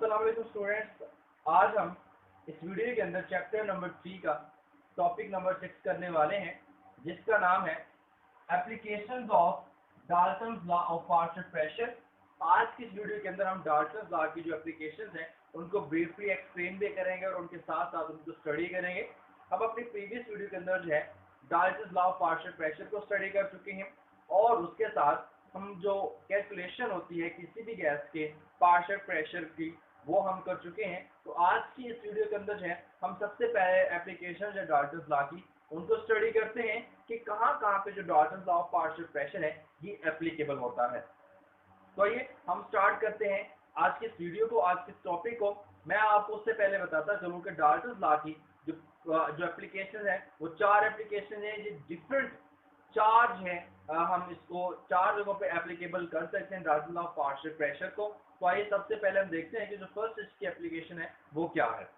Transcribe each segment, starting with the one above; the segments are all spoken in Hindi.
अस्सलाम वालेकुम स्टूडेंट्स। आज हम इस वीडियो के अंदर चैप्टर नंबर 3 का टॉपिक नंबर 6 करने वाले हैं, जिसका नाम है applications of Dalton's law of partial pressure. आज की इस वीडियो के अंदर हम डाल्टन्स लॉ की जो एप्लीकेशंस हैं उनको ब्रीफली एक्सप्लेन भी करेंगे और उनके साथ साथ उनको स्टडी करेंगे। हम अपनी प्रीवियस वीडियो के अंदर जो है Dalton's law of partial pressure को स्टडी कर चुके हैं और उसके साथ हम जो कैलकुलेशन होती है किसी भी गैस के पार्शियल प्रेशर की वो हम कर चुके हैं। तो आज की इस वीडियो के अंदर जो है हम सबसे पहले एप्लीकेशन जो डाल्टन्स लॉ की उनको स्टडी करते हैं कि कहाँ पे जो Dalton's law of partial pressure है ये एप्लीकेबल होता है। तो आइए हम स्टार्ट करते हैं आज के इस वीडियो को, आज के टॉपिक को। मैं आपको उससे पहले बताता चलूँ कि डाल्टन्स लॉ की जो एप्लीकेशन है वो 4 एप्लीकेशन है, जो डिफरेंट चार्ज है। हम इसको 4 जगहों पे एप्लीकेबल कर सकते हैं Dalton's law of partial pressure को। तो आइए सबसे पहले हम देखते हैं कि जो फर्स्ट इसकी एप्लीकेशन है वो क्या है।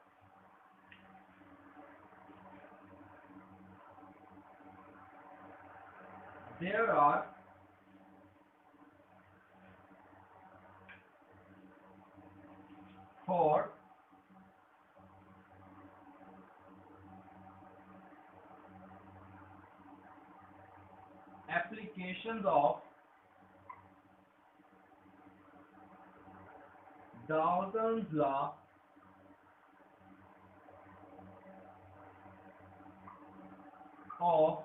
There are 4 applications of Dalton's law of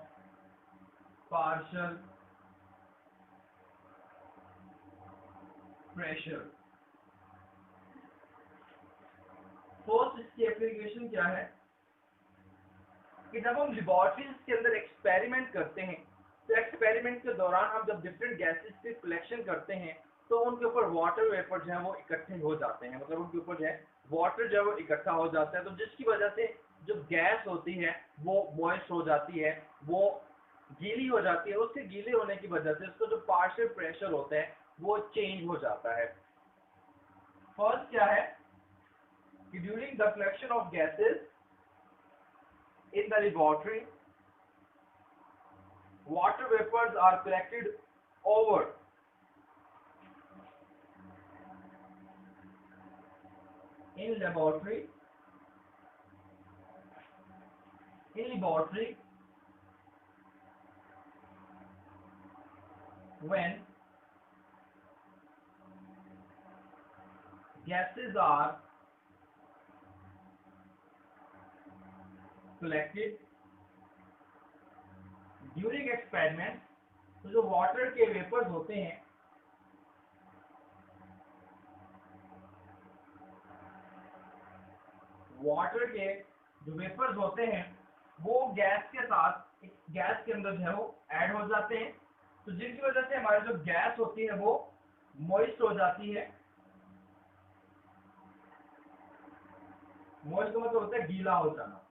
partial pressure। First इसकी एप्लीकेशन क्या है कि जब हम लेबोरेटरीज के अंदर एक्सपेरिमेंट करते हैं तो एक्सपेरिमेंट के दौरान हम जब डिफरेंट गैसेस की सिलेक्शन करते हैं तो उनके ऊपर वाटर वेपर जो है वो इकट्ठे हो जाते हैं, मतलब उनके ऊपर जो है वाटर जो है वो इकट्ठा हो जाता है, तो जिसकी वजह से जो गैस होती है वो मॉइस्ट हो जाती है, वो गीली हो जाती है। उसके गीले होने की वजह से उसका जो पार्शियल प्रेशर होता है वो चेंज हो जाता है। फर्स्ट क्या है कि during the selection of gases in the laboratory, water vapors are collected over in laboratory when gases are collected during experiment। तो जो वाटर के वेपर्स होते हैं वो गैस के साथ गैस के अंदर जो है वो ऐड हो जाते हैं, तो जिसकी वजह से हमारी जो गैस होती है वो मॉइस्ट हो जाती है। मॉइस्ट का मतलब होता है गीला हो जाना।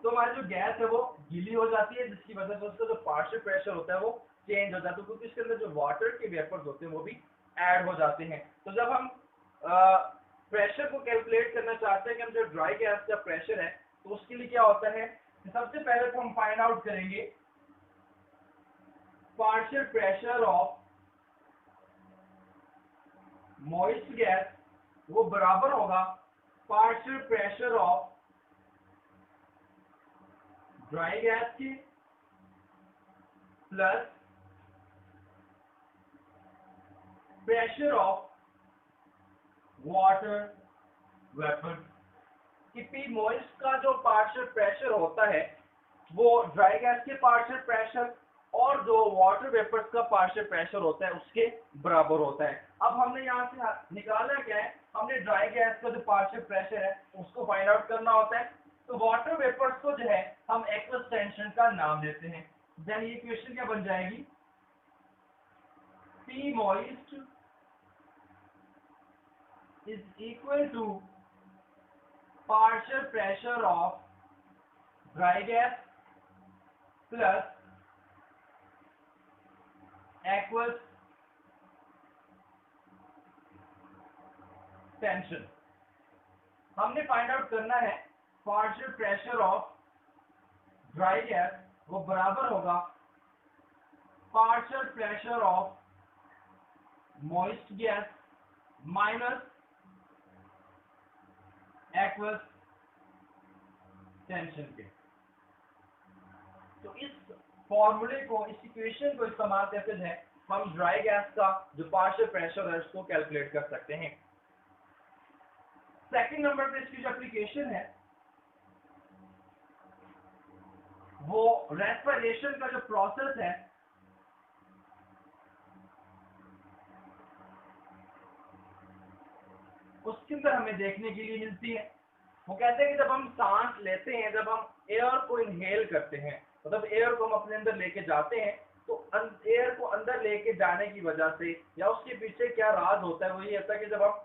तो हमारी जो गैस है वो गीली हो जाती है, जिसकी वजह से उसका जो पार्शियल प्रेशर होता है वो चेंज हो जाता है, क्योंकि इसके अंदर जो वाटर के वेपर्स होते हैं वो भी ऐड हो जाते हैं। तो जब हम प्रेशर को कैलकुलेट करना चाहते हैं कि हम जो ड्राई गैस का प्रेशर है तो उसके लिए क्या होता है, सबसे पहले तो हम फाइंड आउट करेंगे partial pressure of moist gas, वो बराबर होगा partial pressure of dry gas की plus pressure of water vapour. कि पी मॉइस्ट का जो पार्शियल प्रेशर होता है वो ड्राई गैस के पार्शियल प्रेशर और जो वाटर वेपर्स का पार्शियल प्रेशर होता है उसके बराबर होता है। अब हमने यहाँ से निकाला क्या है, हमने ड्राई गैस का जो पार्शियल प्रेशर है उसको फाइंड आउट करना होता है। तो वाटर वेपर्स को जो है हम एक्वस टेंशन का नाम देते हैं। देन ये इक्वेशन क्या बन जाएगी, P moist is equal to partial pressure of dry gas plus aqueous tension। हमने फाइंड आउट करना है partial pressure of dry gas, वो बराबर होगा partial pressure of moist gas minus aqueous tension के। तो इस फॉर्मूले को, इस इक्वेशन को इस्तेमाल करते हैं हम ड्राई गैस का जो पार्शियल प्रेशर है उसको कैलकुलेट कर सकते हैं। सेकंड नंबर पे इसकी जो एप्लीकेशन है वो रेस्पिरेशन का जो प्रोसेस है उसके अंदर हमें देखने के लिए मिलती है। वो कहते हैं कि जब हम सांस लेते हैं, जब हम एयर को इनहेल करते हैं, मतलब एयर को हम अपने अंदर लेके जाते हैं, तो एयर को अंदर लेके जाने की वजह से या उसके पीछे क्या राज होता है, वो ये होता है कि जब हम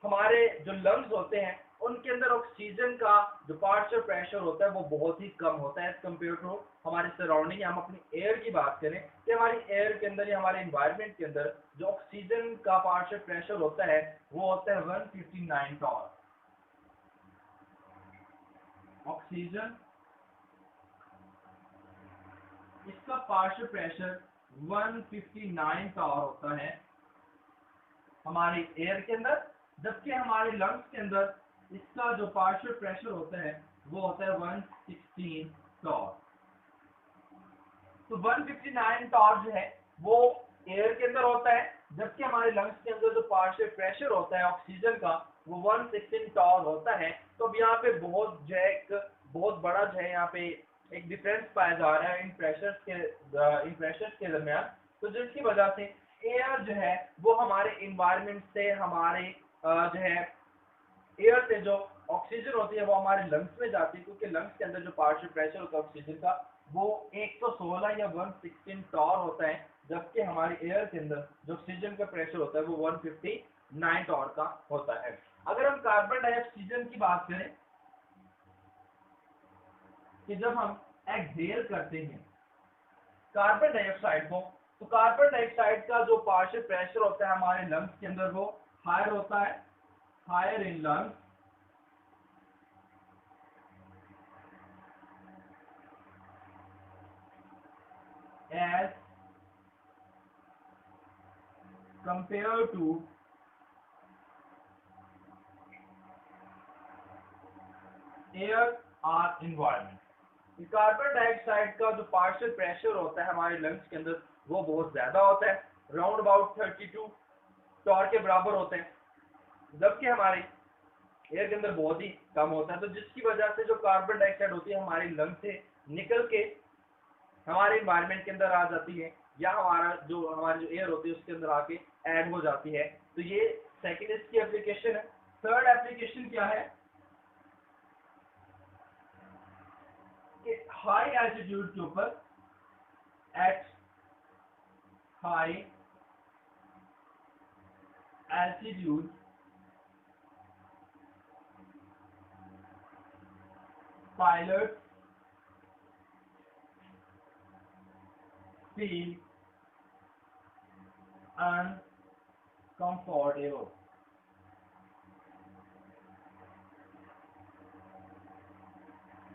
हमारे जो लंग्स होते हैं उनके अंदर ऑक्सीजन का जो पार्शियल प्रेशर होता है वो बहुत ही कम होता है एज कम्पेयर टू हमारे सराउंडिंग। हम अपनी एयर की बात करें कि हमारी एयर के अंदर या हमारे इन्वायरमेंट के अंदर जो ऑक्सीजन का पार्शियल प्रेशर होता है वो होता है 159 टॉर। ऑक्सीजन इसका पार्शियल प्रेशर 159 टॉर होता है हमारे एयर के अंदर, जबकि हमारे लंग्स के अंदर इसका जो पार्शियल प्रेशर होता है वो होता है 116 टॉर। तो 159 टॉर जो है वो एयर के अंदर होता है, जबकि हमारे लंग्स के अंदर जो पार्शियल प्रेशर होता है ऑक्सीजन का वो 116 टॉर होता है। तो अब यहाँ पे बहुत जो है एक बहुत बड़ा जो है यहाँ पे एक डिफरेंस पाया जा रहा है इन प्रेशर्स के दरमियान। तो जिसकी वजह से एयर जो है वो हमारे इन्वायरमेंट से, हमारे जो है एयर से जो ऑक्सीजन होती है वो हमारे लंग्स में जाती है, क्योंकि लंग्स के अंदर जो पार्शियल प्रेशर होता है ऑक्सीजन का वो 116 या 116 टॉर होता है, जबकि हमारे एयर के अंदर जो ऑक्सीजन का प्रेशर होता है वो 159 टॉर का होता है। अगर हम कार्बन डाइऑक्सीजन की बात करें कि जब हम एक्सहेल करते हैं कार्बन डाइऑक्साइड को, तो कार्बन डाइऑक्साइड का जो पार्शियल प्रेशर होता है हमारे लंग्स के अंदर वो हायर होता है, higher in lungs as compared to air or environment. Carbon dioxide का जो पार्शियल प्रेशर होता है हमारे लंग्स के अंदर वो बहुत ज्यादा होता है, राउंड अबाउट 32 टॉर के बराबर होते हैं, जबकि हमारे एयर के अंदर बहुत ही कम होता है। तो जिसकी वजह से जो कार्बन डाइऑक्साइड होती है हमारे लंग्स से निकल के हमारे इन्वायरमेंट के अंदर आ जाती है, या हमारी जो एयर होती है उसके अंदर आके ऐड हो जाती है। तो ये सेकेंड इसकी एप्लीकेशन है। थर्ड एप्लीकेशन क्या है कि हाई एल्टीट्यूड के ऊपर, at high altitude pilot feel uncomfortable.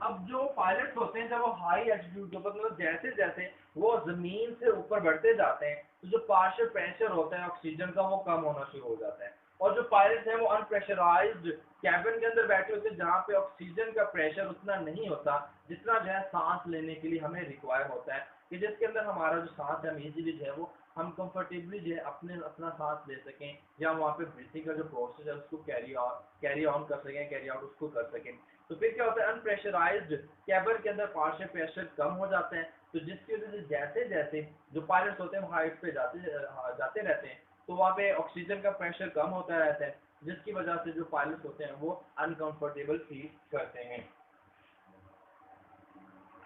अब जो पायलट्स होते हैं जब वो हाई एल्टीट्यूड के ऊपर, मतलब जैसे जैसे वो जमीन से ऊपर बढ़ते जाते हैं तो जो पार्शियल प्रेशर होता है ऑक्सीजन का वो कम होना शुरू हो जाता है, और जो पायलट्स हैं वो अनप्रेशराइज्ड कैबिन के अंदर बैठे होते हैं जहाँ पे ऑक्सीजन का प्रेशर उतना नहीं होता जितना जो है सांस लेने के लिए हमें रिक्वायर होता है, कि जिसके अंदर हमारा जो सांस है हम इजीली जो है वो हम कंफर्टेबली जो है अपना सांस ले सकें, या वहाँ पे ब्रीथिंग का जो प्रोसेस है उसको कैरी ऑन कर सकें, कैरी आउट उसको कर सकें। तो फिर क्या होता है, अनप्रेशराइज्ड कैबिन के अंदर पार्शियल प्रेशर कम हो जाते हैं, तो जिसकी वजह से जैसे जैसे जो पायलट्स होते हैं हाइट पे जाते रहते हैं तो वहाँ पे ऑक्सीजन का प्रेशर कम होता रहता है, जिसकी वजह से जो पायलट्स होते हैं वो अनकंफर्टेबल फील करते हैं।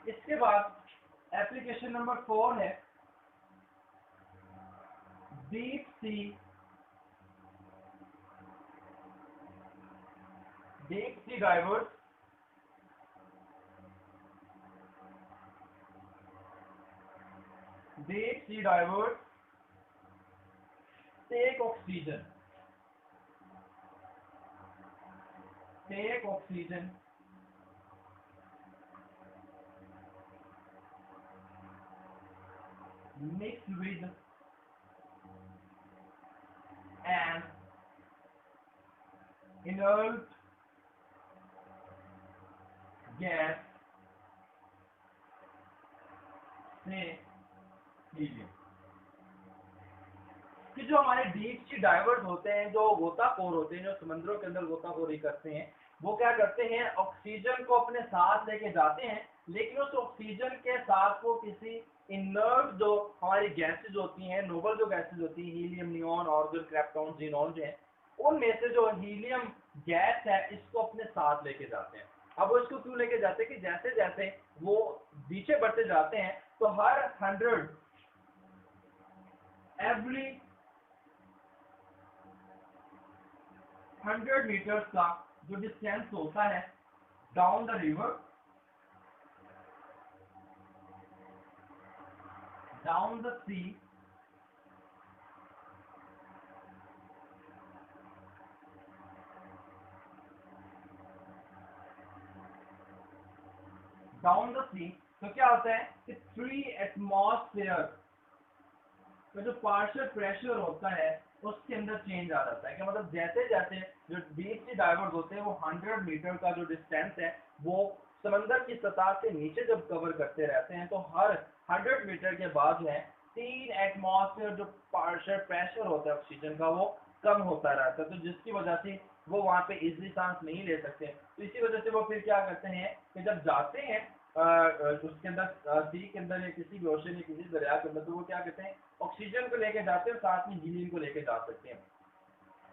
इसके बाद एप्लीकेशन नंबर 4 है deep sea diverse take oxygen mixed with inert gas से हीलियम। कि जो हमारे डीप सी डाइवर्स होते हैं, जो गोताखोर होते हैं, जो समंदरों के अंदर गोताखोरी करते हैं, वो क्या करते हैं, ऑक्सीजन को अपने साथ लेके जाते हैं, लेकिन उस ऑक्सीजन के साथ वो किसी इनर्ट जो हमारी गैसेज होती हैं, नोबल जो गैसेज होती हैं, helium, neon, organ, krypton, xenon जो है, उनमें से जो हीलियम गैस है इसको अपने साथ लेके जाते हैं। अब वो इसको क्यों लेके जाते हैं कि जैसे जैसे वो नीचे बढ़ते जाते हैं तो हर 100 मीटर्स का जो डिस्टेंस होता है down the river, down the sea, down the sea, तो क्या होता है कि 3 एटमॉस्फेयर का जो पार्शियल प्रेशर होता है उसके अंदर चेंज आ जाता है। क्या मतलब जैसे जैसे जो डीप सी डाइवर्स होते हैं वो 100 मीटर का जो डिस्टेंस है वो समंदर की सतह से नीचे जब कवर करते रहते हैं तो हर 100 मीटर के बाद जो है 3 एटमॉस्फेयर जो पार्शियल प्रेशर होता है ऑक्सीजन का वो कम होता रहता है, तो जिसकी वजह से वो वहाँ पे इजली सांस नहीं ले सकते। तो इसी वजह से वो फिर क्या करते हैं कि जब जाते हैं उसके अंदर सी के अंदर या किसी भी ओशन या किसी दरिया के अंदर, तो वो क्या कहते हैं ऑक्सीजन को लेके जाते हैं, साथ में हीलियम को लेके जा सकते हैं।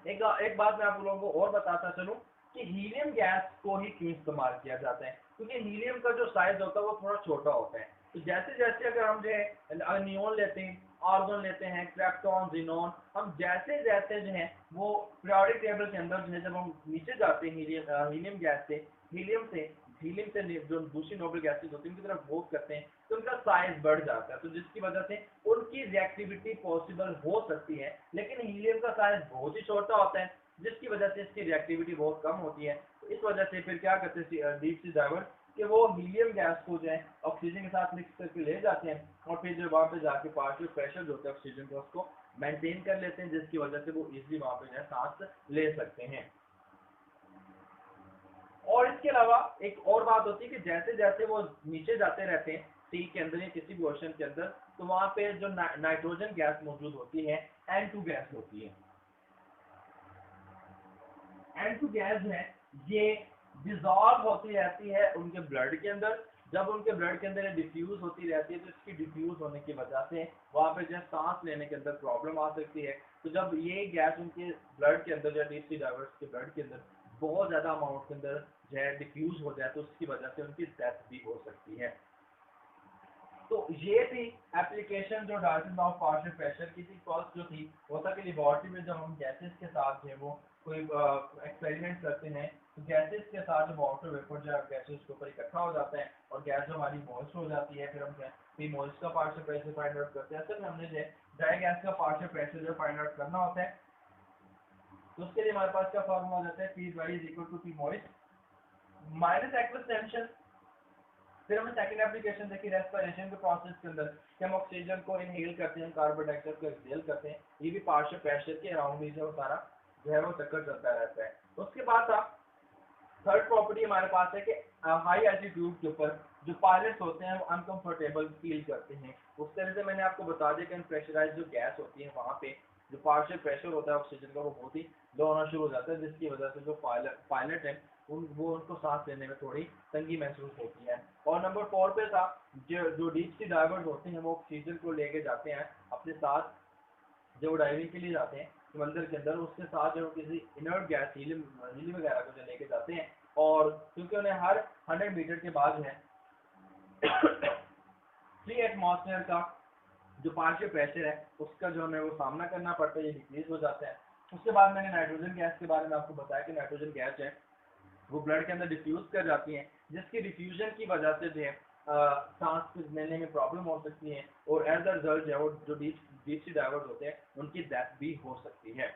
एक बात मैं आप लोगों को और बताता चलूं कि हीलियम गैस को ही क्यों इस्तेमाल किया जाता है, क्योंकि हीलियम का जो साइज होता है वो थोड़ा छोटा होता है। तो जैसे जैसे अगर हम जो है नियोन लेते हैं, आर्गन लेते हैं, क्रिप्टॉन, जीनॉन, हम जैसे जैसे जो है वो पीरियोडिक टेबल के अंदर जो है जब हम नीचे जाते हैं हीलियम गैस से, हीलियम से जो दूसरी नोबल गैसेज होती है उनकी तरफ मूव करते हैं तो उनका साइज बढ़ जाता है, तो जिसकी वजह से उनकी रिएक्टिविटी पॉसिबल हो सकती है। लेकिन हीलियम का साइज बहुत ही छोटा होता है जिसकी वजह से इसकी रिएक्टिविटी बहुत कम होती है। तो इस वजह से फिर क्या करते हैं डीप सी डाइवर्स कि वो हीलियम गैस को जो है ऑक्सीजन के साथ मिक्स करके ले जाते हैं और फिर जो वहाँ पे जाके पार्शियल प्रेशर जो होता है ऑक्सीजन का उसको मेंटेन कर लेते हैं, जिसकी वजह से वो इजीली वहाँ पे जो है सांस ले सकते हैं। और इसके अलावा एक और बात होती है कि जैसे जैसे वो नीचे जाते रहते हैं सी के अंदर या किसी भी ओशन के अंदर, तो वहाँ पे जो नाइट्रोजन गैस मौजूद होती है N2 गैस होती है। N2 गैस है ये डिजॉल्व होती रहती है उनके ब्लड के अंदर, जब उनके ब्लड के अंदर डिफ्यूज होती रहती है तो इसकी डिफ्यूज होने की वजह से वहाँ पे जो है सांस लेने के अंदर प्रॉब्लम आ सकती है। तो जब ये गैस उनके ब्लड के अंदर या डीप सी डाइवर्स के ब्लड के अंदर बहुत ज़्यादा अमाउंट के अंदर जो है डिफ्यूज हो जाए तो उसकी वजह से उनकी डेथ भी हो सकती है। तो ये थी एप्लीकेशन जो Dalton law of partial pressure की थी। फर्स्ट जो थी होता कि लेबोरेटरी में जब हम गैसेस के साथ है वो कोई एक्सपेरिमेंट करते हैं तो गैसेस के साथ जो वाटर वेपर जो गैसेस के ऊपर इकट्ठा हो जाता है और गैस जो हमारी मॉइस्ट हो जाती है, फिर हम फिर मॉइस्ट का पार्शियल प्रेशर फाइंड आउट करते हैं। असल में हमने जो ड्राई गैस का पार्शियल प्रेशर जो फाइंड आउट करना होता है तो उसके लिए हमारे पास क्या फॉर्मूला हो जाता है, P dry is equal to P moist minus aqueous tension. फिर हमने सेकंड एप्लीकेशन देखी रेस्पिरेशन के प्रोसेस के अंदर कि हम ऑक्सीजन को इनहेल करते हैं, कार्बन डाइऑक्साइड को एक्सहेल करते हैं, ये भी पार्शियल प्रेशर के अराउंड ही जो सारा जो है वो चक्कर चलता रहता है। उसके बाद था थर्ड प्रॉपर्टी हमारे पास है कि हाई एल्टीट्यूड के ऊपर जो पायलट्स होते हैं वो अनकंफर्टेबल फील करते हैं। उस तरह से मैंने आपको बता दिया कि प्रेशराइज जो गैस होती है वहाँ पे जो पार्शियल प्रेशर होता है ऑक्सीजन का वो बहुत ही लो होना शुरू हो जाता है, जिसकी वजह से जो पायलट है उनको सांस लेने में थोड़ी तंगी महसूस होती है। और नंबर 4 पे था जो डीप सी डाइवर्स होते हैं वो ऑक्सीजन को लेके जाते हैं अपने साथ, जो डाइविंग के लिए जाते हैं समंदर के अंदर, उसके साथ जो किसी इनर्ट गैस हीलियम वगैरह को जो लेके जाते हैं, और क्योंकि उन्हें हर 100 मीटर के बाद जो है 3 एटमॉस्फेयर का जो पार्शियल प्रेशर है उसका जो हमें वो सामना करना पड़ता है, ये डिक्रीज हो जाता है। उसके बाद मैंने नाइट्रोजन गैस के बारे में आपको बताया कि नाइट्रोजन गैस है वो ब्लड के अंदर डिफ्यूज कर जाती है, जिसकी डिफ्यूजन की वजह से जो है सांस लेने में प्रॉब्लम हो सकती है और एज अ रिजल्ट जो है वो जो डीप सी डाइवर्स होते हैं उनकी डेथ भी हो सकती है।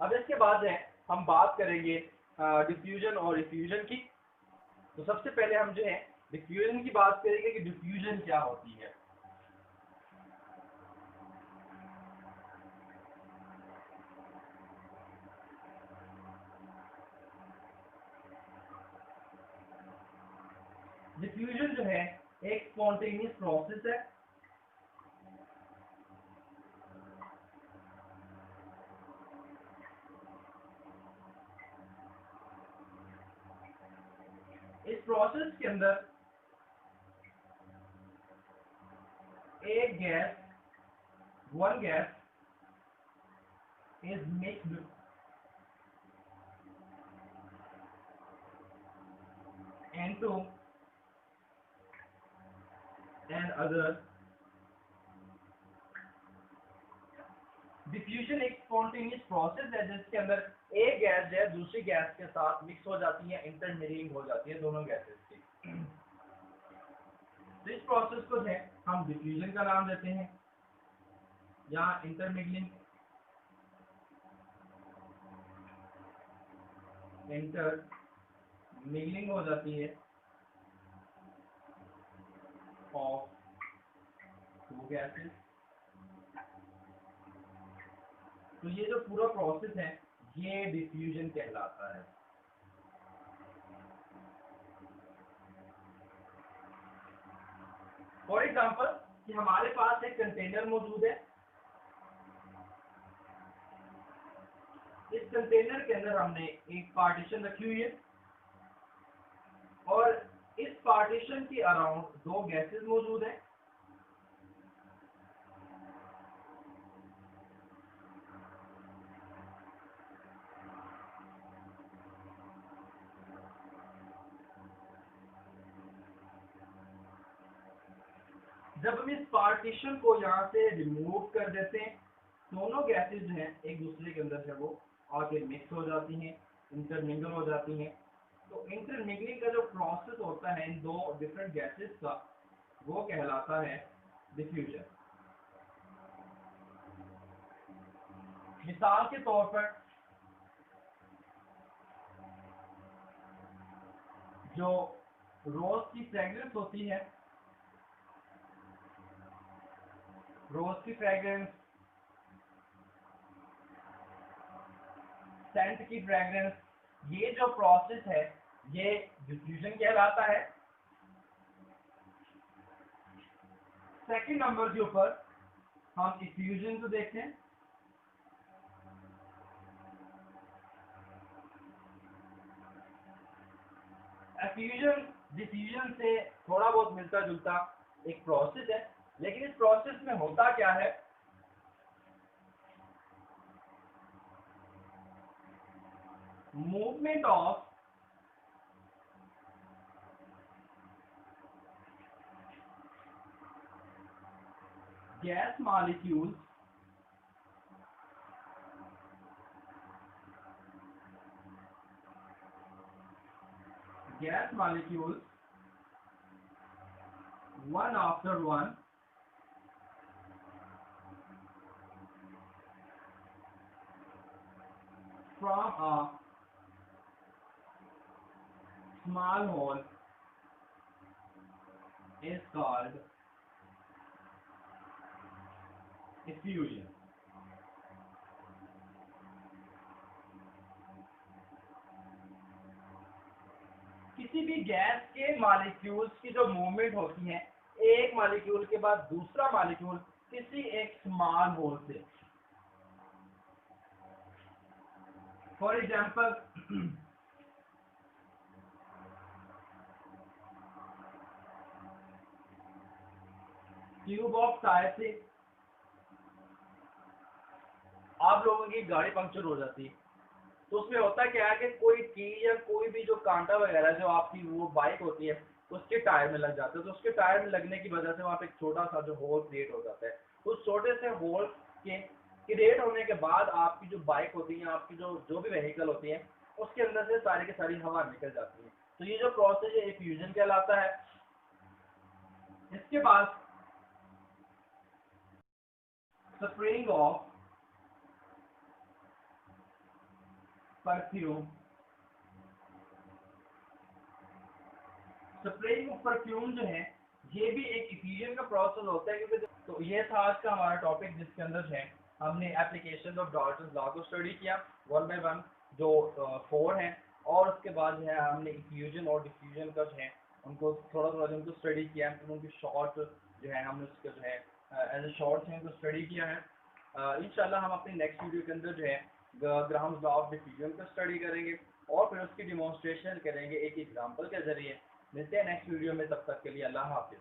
अब इसके बाद है हम बात करेंगे डिफ्यूजन और रिफ्यूजन की। तो सबसे पहले हम जो है डिफ्यूजन की बात करेंगे कि डिफ्यूजन क्या होती है। डिफ्यूजन जो है एक स्पॉन्टेनियस प्रोसेस है। इस प्रोसेस के अंदर एक gas, one gas is mixed into another। Diffusion एक स्पॉन्टेनियस प्रोसेस है जिसके अंदर एक गैस जो है दूसरी गैस के साथ मिक्स हो जाती है, इंटरमिक्सिंग हो जाती है दोनों गैसेस की। तो इस प्रोसेस को है हम डिफ्यूजन का नाम देते हैं। यहाँ इंटरमिक्सिंग हो जाती है ऑफ टू गैसेस। तो ये जो पूरा प्रोसेस है ये डिफ्यूजन कहलाता है। फॉर एग्जांपल कि हमारे पास एक कंटेनर मौजूद है, इस कंटेनर के अंदर हमने एक पार्टीशन रखी हुई है और इस पार्टीशन के अराउंड दो गैसेस मौजूद हैं। जब हम इस पार्टीशन को यहाँ से रिमूव कर देते हैं, दोनों गैसेस जो हैं एक दूसरे के अंदर है वो आके मिक्स हो जाती हैं, इंटरमिंगल हो जाती हैं। तो इंटरमिंगलिंग का जो प्रोसेस होता है इन दो डिफरेंट गैसेस का, वो कहलाता है डिफ्यूजन। मिसाल के तौर पर जो रोज की फ्रेग्रेंस होती है, रोज की फ्रेग्रेंस, सेंट की फ्रेग्रेंस, ये जो प्रोसेस है ये डिफ्यूजन कहलाता है। सेकंड नंबर के ऊपर हम इफ्यूजन को देखते हैं। इफ्यूजन डिफ्यूजन से थोड़ा बहुत मिलता जुलता एक प्रोसेस है, लेकिन इस प्रोसेस में होता क्या है, movement of gas molecules one after one from a small hole is called diffusion। किसी भी गैस के मॉलिक्यूल्स की जो मूवमेंट होती है एक मॉलिक्यूल के बाद दूसरा मॉलिक्यूल किसी एक स्मॉल होल से, for example tube of tyre से आप लोगों की गाड़ी पंक्चर हो जाती है, तो उसमें होता क्या है कि कोई कील या कोई भी जो कांटा वगैरह जो आपकी वो बाइक होती है उसके टायर में लग जाता है। तो उसके टायर में लगने की वजह से वहाँ पे एक छोटा सा जो होल क्रिएट हो जाता है। उस छोटे से होल के क्रिएट होने के बाद आपकी जो बाइक होती है, आपकी जो भी व्हीकल होती है, उसके अंदर से सारी की सारी हवा निकल जाती है। तो ये जो प्रोसेस है डिफ्यूजन कहलाता है। इसके बाद spraying of perfume, spraying of perfume जो है ये भी एक डिफ्यूजन का प्रोसेस होता है। क्योंकि तो ये था आज का हमारा टॉपिक जिसके अंदर है हमने एप्लीकेशन ऑफ डाल्टन्स लॉ को स्टडी किया वन बाय वन, जो 4 हैं, और उसके बाद जो है हमने डिफ्यूजन और डिफ्यूजन का जो है उनको थोड़ा थोड़ा उनको स्टडी किया है, उनकी शॉर्ट जो है हमने उसके जो है एज ए शॉर्ट्स हैं उनको स्टडी किया है। इंशाल्लाह हम अपनी नेक्स्ट वीडियो के अंदर जो है ग्राम्स लॉ ऑफ डिफ्यूजन को स्टडी करेंगे और फिर उसकी डिमॉन्स्ट्रेशन करेंगे एक एग्जांपल के जरिए। मिलते हैं नेक्स्ट वीडियो में, तब तक के लिए अल्लाह हाफिज़।